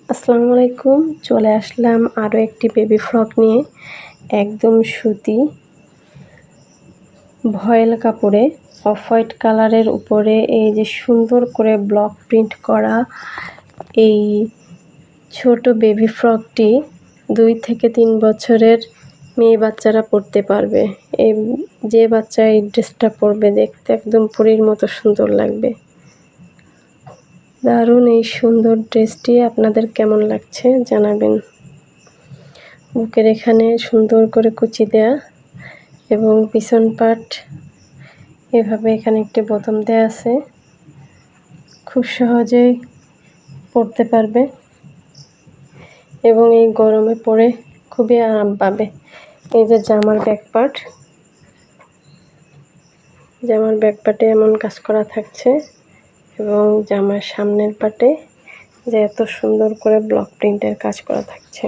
আসসালামু আলাইকুম। চলে আসলাম আরও একটি বেবি ফ্রক নিয়ে। একদম সুতি ভয়েল কাপড়ে অফ হোয়াইট কালারের উপরে এই যে সুন্দর করে ব্লক প্রিন্ট করা এই ছোট বেবি ফ্রকটি 2 থেকে 3 বছরের মেয়ে বাচ্চারা পরতে পারবে। যে বাচ্চা এই ড্রেসটা পরবে দেখতে একদম পরীর মতো সুন্দর লাগবে। দারুণ এই সুন্দর ড্রেসটি আপনাদের কেমন লাগছে জানাবেন। বুকের এখানে সুন্দর করে কুচি দেয়া এবং পিছন পাট এভাবে এখানে একটি বোতাম দেয়া আছে। খুব সহজেই পরতে পারবে এবং এই গরমে পরে খুবই আরাম পাবে। এই যে জামার ব্যাক পার্টে এমন কাজ করা থাকছে এবং জামার সামনের পাটে যে এত সুন্দর করে ব্লক প্রিন্টের কাজ করা থাকছে।